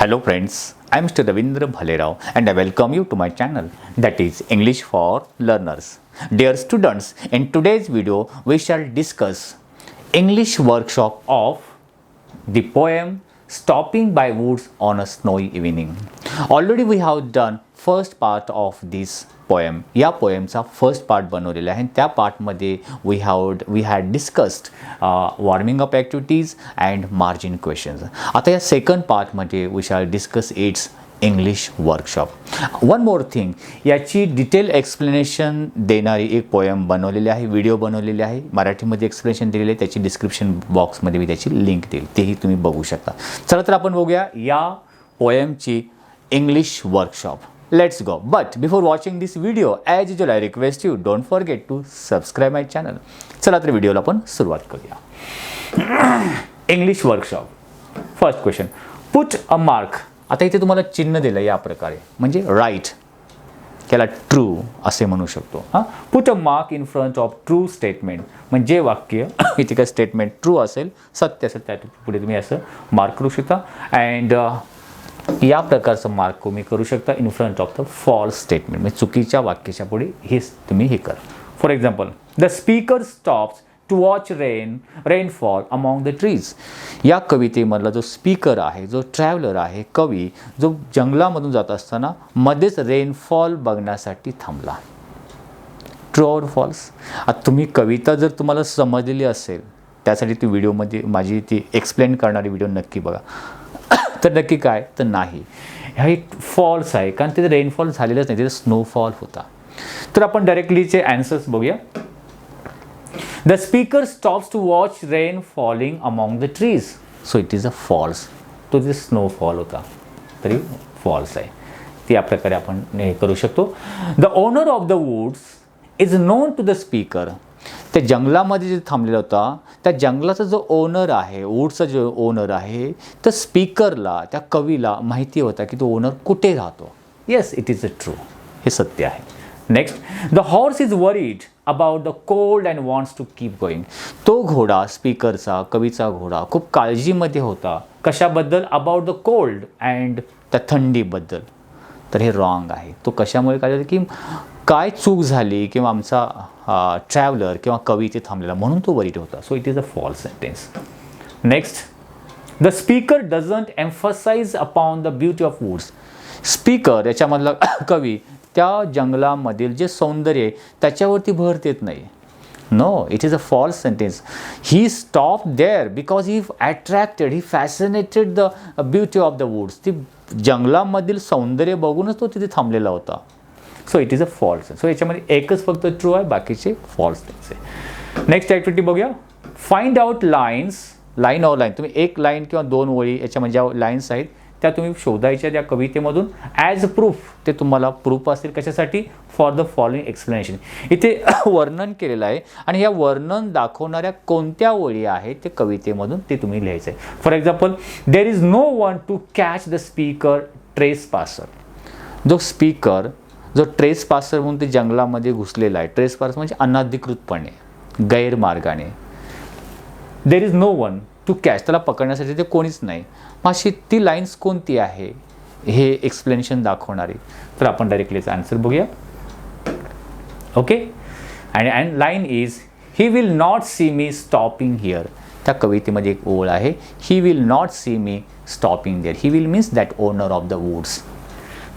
Hello friends, I am Mr. Ravindra Bhalerao and I welcome you to my channel, that is English for Learners. Dear students, in today's video we shall discuss English workshop of the poem Stopping by Woods on a Snowy Evening. Already we have done first part of this poem. या पोएमचा first part बनवलेला आहे आणि त्या पार्टमध्ये we had discussed warming up activities and margin questions. आता या second पार्टमध्ये we shall discuss its English workshop. One more thing, याची डिटेल एक्सप्लेनेशन देणारी एक पोएम बनवलेली आहे, व्हिडिओ बनवलेली आहे, मराठीमध्ये एक्सप्लेनेशन दिलेले आहे. त्याची डिस्क्रिप्शन बॉक्समध्ये मी त्याची लिंक देईल, तेही तुम्ही बघू शकता. चला तर आपण बघूया या पोएमची English workshop. Let's go. But before watching this video, as usual I request you don't forget to subscribe my channel. चला तर व्हिडिओला आपण सुरुवात करूया. English workshop. First question, put a mark. आता इथे तुम्हाला चिन्ह दिलं या प्रकारे, म्हणजे राईट, त्याला ट्रू असे म्हणू शकतो. Put a mark in front of true statement, म्हणजे वाक्य इथे काय स्टेटमेंट ट्रू असेल, सत्य असेल, त्या पुढे तुम्ही असं मार्क करू शकता. अँड या प्रकारचं मार्क तुम्ही करू शकता in front of the false statement, म्हणजे चुकीच्या वाक्याच्या पुढे हे तुम्ही हे करा. For example, the speaker stops to watch rainfall among the trees. या कवितेमधला जो स्पीकर आहे, जो ट्रॅव्हलर आहे, कवी, जो जंगलामधून जात असताना मध्येच रेनफॉल बघण्यासाठी थांबला. True or false? आता तुम्ही कविता जर तुम्हाला समजलेली असेल, त्यासाठी ती व्हिडिओमध्ये माझी ती एक्सप्लेन करणारी व्हिडिओ नक्की बघा. तर नक्की काय तर नाही, हा एक फॉल्स आहे, कारण तिथे रेनफॉल झालेलंच नाही, तिथे स्नोफॉल होता. तर आपण डायरेक्टलीचे आन्सर्स बघूया. The speaker stops to watch rain falling among the trees, so it is a false. तो तिथे स्नोफॉल होता, तरी फॉल्स आहे. त्या प्रकारे आपण हे करू शकतो. The owner of the woods is known to the speaker. त्या जंगलामध्ये जे थांबलेला होता, त्या जंगलाचा जो ओनर आहे, वूडचा जो ओनर आहे, तर स्पीकरला, त्या कवीला माहिती होता की तो ओनर कुठे राहतो. Yes, it is a true, हे सत्य आहे. Next, the horse is worried about the cold and wants to keep going. तो घोडा, स्पीकरचा, कवीचा घोडा खूप काळजीमध्ये होता. कशाबद्दल? अबाउट द कोल्ड अँड त्या थंडीबद्दल. तर हे रॉंग आहे. तो कशामुळे काय की काय चूक झाली किंवा आमचा ट्रॅव्हलर किंवा कवी इथे थांबलेला म्हणून तो वरीड होता. So it is a false sentence. Next, the speaker doesn't emphasize upon the beauty of woods. Speaker याच्यामधला कवी त्या जंगलामधील जे सौंदर्य आहे त्याच्यावरती भर देत नाही. No, it is a false sentence. He stop there because he attracted, he fascinated the beauty of the woods. ती जंगलामधील सौंदर्य बघूनच तो तिथे थांबलेला होता. So it is a false. सो याच्यामध्ये एकच फक्त ट्रू आहे, बाकीचे फॉल्स आहे. नेक्स्ट ॲक्टिव्हिटी बघूया. Find out lines. Line or line, तुम्ही एक लाईन किंवा दोन ओळी याच्यामध्ये ज्या लाईन्स आहेत त्या तुम्ही शोधायच्या त्या कवितेमधून ॲज प्रूफ. ते तुम्हाला प्रूफ असेल कशासाठी? For the following explanation. इथे वर्णन केलेलं आहे आणि या वर्णन दाखवणाऱ्या कोणत्या ओळी आहेत ते कवितेमधून ते तुम्ही लिहायचं आहे. For example, there is no one to catch the speaker trespasser. जो स्पीकर, जो ट्रेस पासर म्हणून ते जंगलामध्ये घुसलेला आहे. ट्रेस पासर म्हणजे अनधिकृतपणे, गैरमार्गाने. There is no one to catch, त्याला पकडण्यासाठी ते कोणीच नाही. मग अशी ती लाईन्स कोणती आहे हे एक्सप्लेनेशन दाखवणारी. तर आपण डायरेक्टलीच आन्सर बघूया. Okay, and line is he will not see me stopping here. त्या कवितेमध्ये एक ओळ आहे, he will not see me stopping there. He will means that owner of the woods.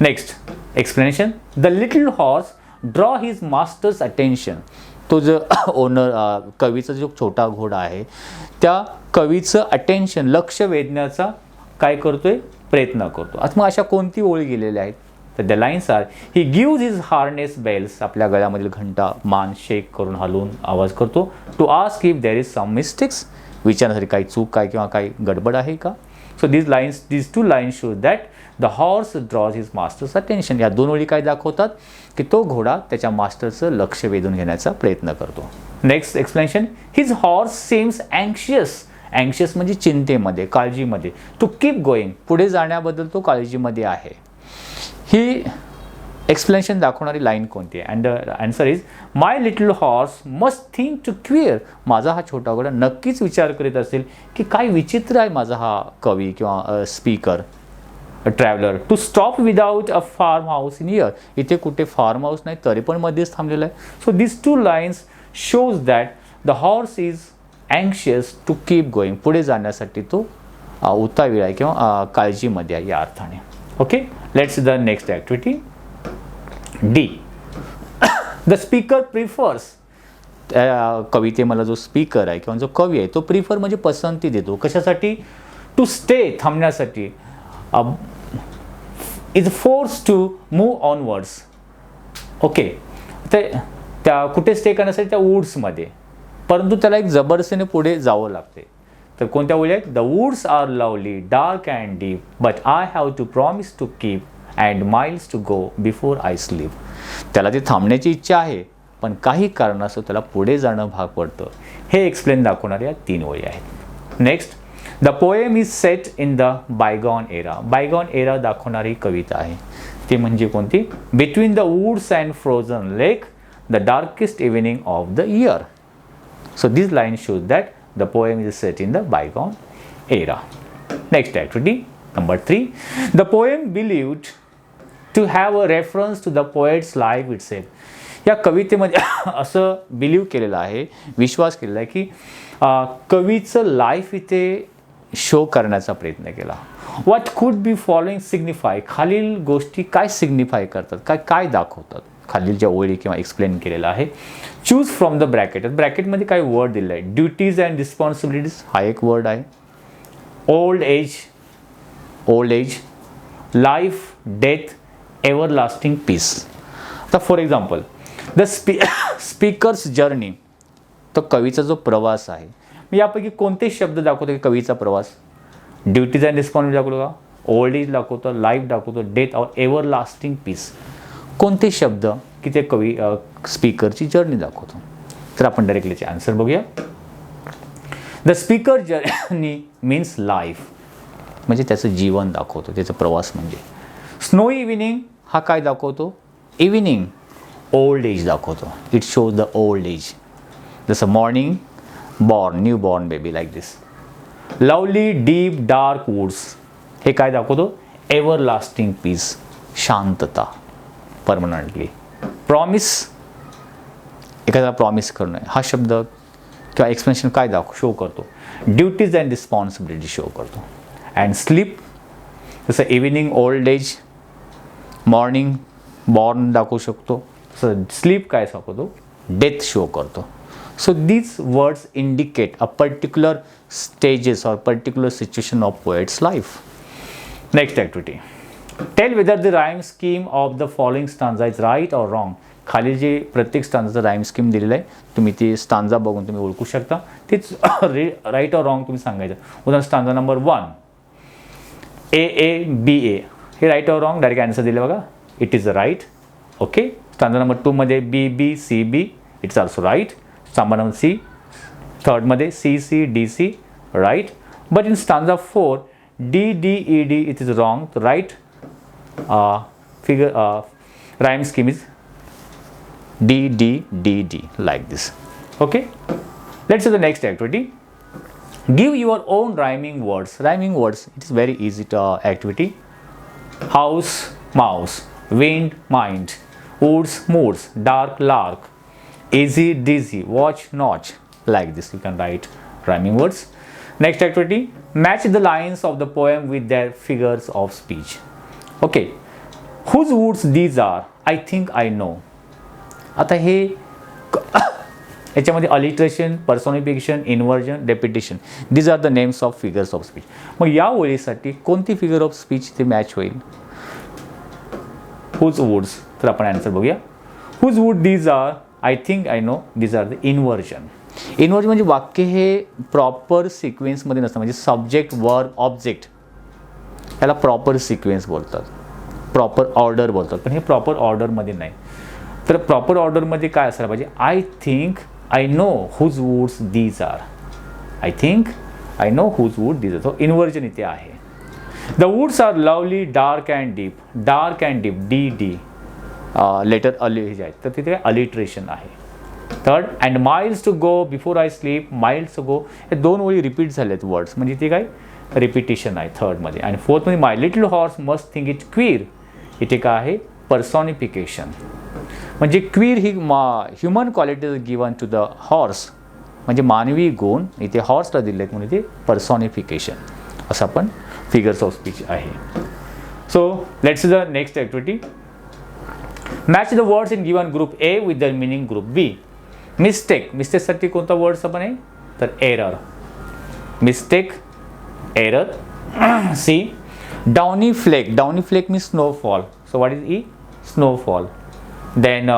Next explanation, the little horse draw his master's attention. तो जो owner, कवीचा जो छोटा घोडा आहे, त्या कवीचं अटेन्शन, लक्ष वेधण्याचा काय करतोय? प्रयत्न करतो. आता मग अशा कोणती ओळी गेलेल्या आहेत? तर the lines are, he gives his harness bells. आपल्या गळ्यामधील घंटा मान शेक करून हलवून आवाज करतो. To ask if there is some mistakes, विचारण्यासाठी काही चूक काय किंवा काही गडबड आहे का. So these two lines show that the horse draws his master's attention. या दोन ओळी काय दाखवतात की तो घोडा त्याच्या मास्टरचं लक्ष वेधून घेण्याचा प्रयत्न करतो. Next explanation, his horse seems anxious. Anxious म्हणजे चिंतेमध्ये, काळजीमध्ये. टू कीप गोईंग, पुढे जाण्याबद्दल तो काळजीमध्ये आहे. ही एक्सप्लेनेशन दाखवणारी लाईन कोणती आहे? And the answer is, my little horse must think to queer. माझा हा छोटा घोडा नक्कीच विचार करीत असेल की काय विचित्र आहे माझा हा कवी किंवा speaker. Traveller. To stop without a farm house in year. इथे कुठे फार्म हाऊस नाही तरी पण मध्येच थांबलेला आहे. So this two lines shows that the horse is anxious to keep going. पुढे जाण्यासाठी तो उतावीळ आहे किंवा काळजीमध्ये आहे या अर्थाने. Okay, let's the next activity. D. The speaker prefers. कवितेमधला जो स्पीकर आहे किंवा जो कवी आहे तो प्रिफर म्हणजे पसंती देतो. कशासाठी? टू स्टे, थांबण्यासाठी. Is force to move onwards. Okay, त्या कुठे स्टे करण्यासाठी? त्या वूड्समध्ये. परंतु त्याला एक जबरदस्तीने पुढे जावं लागते. तर कोणत्या ओळी आहेत? The woods are lovely dark and deep but I have to promise to keep and miles to go before I sleep. त्याला ते थांबण्याची इच्छा आहे पण काही कारणास्तव त्याला पुढे जाणं भाग पडतं. हे एक्सप्लेन दाखवणाऱ्या 3 ओळी आहेत. Next, the poem is set in the bygone era. Bygone era दाखवणारी कविता आहे. ती म्हणजे कोणती? Between the woods and frozen lake the darkest evening of the year. So this line shows that the poem is set in the bygone era. Next activity number 3. The poem believed to have a reference to the poet's life itself. या कवितेमध्ये असं believe केलेलं आहे, विश्वास केलेला आहे की कवीचं life इथे show करण्याचा प्रयत्न केला. What could be following सिग्निफाय. खालील गोष्टी काय सिग्निफाय करतात, काय दाखवतात? खालील ज्या ओळी किंवा एक्सप्लेन केलेला आहे. Choose from the bracket. ब्रॅकेटमध्ये काय वर्ड दिलेला आहे? ड्युटीज अँड रिस्पॉन्सिबिलिटीज हा एक वर्ड आहे. Old age, life, death, everlasting peace. आता for example the speaker's journey. तो कवीचा जो प्रवास आहे, यापैकी कोणते शब्द दाखवतो की कवीचा प्रवास? ड्युटीज अँड रिस्पॉन्सिबिलिटी दाखवतो का? ओल्ड एज दाखवतो, लाईफ दाखवतो, डेथ और एव्हरलास्टिंग पीस. कोणते शब्द की ते कवी स्पीकरची जर्नी दाखवतो? तर आपण डायरेक्टली आन्सर बघूया. The speaker journey means life, म्हणजे त्याचं जीवन दाखवतो, त्याचा प्रवास म्हणजे. स्नोई इव्हिनिंग हा काय दाखवतो? इव्हिनिंग. ओल्ड एज दाखवतो. It shows the old age. जसं morning, born, new born baby like this. Lovely deep dark woods हे काय दाखवतो? एव्हरलास्टिंग पीस, शांतता, परमनंटली. प्रॉमिस, एखादा प्रॉमिस करणं हा शब्द किंवा एक्सप्लेनेशन काय शो करतो? ड्युटीज अँड रिस्पॉन्सिबिलिटी शो करतो. अँड स्लीप जसं evening, old age, morning, born दाखवू शकतो. तसं स्लीप काय दाखवतो? डेथ शो करतो. So these words indicate a particular stages or particular situation of poet's life. Next activity. Tell whether the rhyme scheme of the following stanza is right or wrong. खाली जे प्रत्येक स्टांजाचं rhyme scheme दिलेलं आहे, तुम्ही ते stanza बघून तुम्ही ओळखू शकता. तेच राईट और रॉंग तुम्ही सांगायचं. उदाहरण स्टांजा नंबर 1 AABA हे राईट और रॉंग डायरेक्ट आन्सर दिले बघा. It is right. Okay. Stanza number 2 मध्ये BBCB it's also right. Stanza number C third मध्ये CCDC right. But in stanza 4 DDED it is wrong. Right figure rhyme scheme is DDDD like this. Okay, let's do the next activity. Give your own rhyming words. Rhyming words, it is very easy to activity. House, mouse, wind, mind, woods, moods, dark, lark, easy, dizzy, watch, notch, like this you can write rhyming words. Next activity, match the lines of the poem with their figures of speech. Okay, whose woods these are? I think I know. आता हे याच्यामध्ये alliteration, personification, inversion, repetition, these are the names of figures of speech. मग या ओळीसाठी कोणती figure of speech ते match होईल? Whose woods. तर आपण आन्सर बघूया. Whose wood these are? I think I know. These are the inversion. Inversion म्हणजे वाक्य हे प्रॉपर सिक्वेन्समध्ये नसतं, म्हणजे सब्जेक्ट, वर्ब, ऑब्जेक्ट याला प्रॉपर सिक्वेन्स बोलतात, प्रॉपर ऑर्डर बोलतात. पण हे प्रॉपर ऑर्डरमध्ये नाही. तर प्रॉपर ऑर्डरमध्ये काय असायला पाहिजे? I think I know whose woods these are. I think I know whose wood these are. तो इन्व्हर्जन इथे आहे. The woods are lovely dark and deep. Dark and deep DD letter हे जे आहेत तर तिथे अलिट्रेशन आहे. Third, and miles to go before I sleep. Miles to go हे दोन ओळी रिपीट झालेत वर्ड्स, म्हणजे ते काय रिपिटेशन आहे थर्डमध्ये. आणि फोर्थमध्ये my little horse must think it queer. इथे काय आहे पर्सॉनिफिकेशन. म्हणजे क्वीर ही human quality is given to the horse, म्हणजे मानवी गुण इथे हॉर्सला दिले आहेत म्हणून इथे पर्सॉनिफिकेशन असं आपण फिगर्स ऑफ स्पीच आहे. So let's see the next activity. Match the words in given group A with the meaning group B. मिस्टेकसाठी कोणता वर्ड्स आपण आहे तर error. Mistake error. C downy flake means snowfall. So what is E snowfall. Then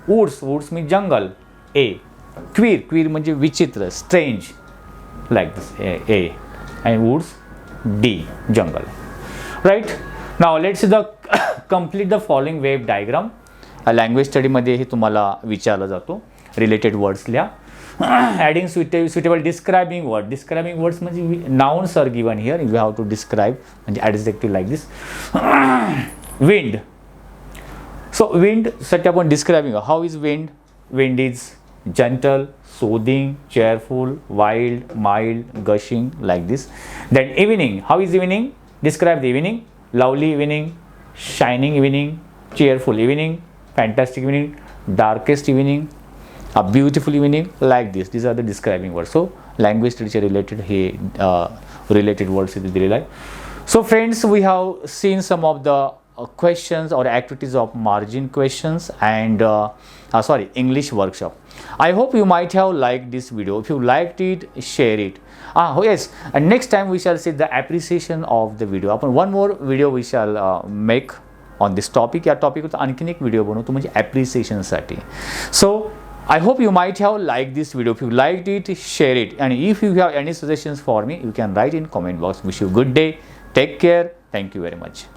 woods means जंगल A. Queer म्हणजे विचित्र strange like this A. And woods D जंगल. Right. Now let's see the complete the following wave diagram. Language स्टडीमध्ये हे तुम्हाला विचारलं जातो. Related words लिहा. ॲडिंग सुटेबल डिस्क्रायबिंग वर्ड्स म्हणजे nouns are given here. You have to describe म्हणजे adjective like this. Wind. So विंडसाठी आपण describing how is wind. Wind is gentle, soothing, cheerful, wild, mild, gushing like this. Then evening. How is evening? Describe the evening. Lovely evening, shining evening, cheerful evening, fantastic evening, darkest evening, a beautiful evening like this. These are the describing words. So language study related related words is दिलेला आहे. So friends, we have seen some of the questions or activities of margin questions and English workshop. I hope you might have liked this video. If you liked it, share it. Oh yes, and next time we shall see the appreciation of the video. आपण one more video we shall make on this topic. या टॉपिकवर आणखीन एक video बनवतो म्हणजे ॲप्रिसिएशनसाठी. So I hope you might have liked this video. If you liked it, share it. And if you have any suggestions for me, you can write in comment box. Wish you good day. Take care. Thank you very much.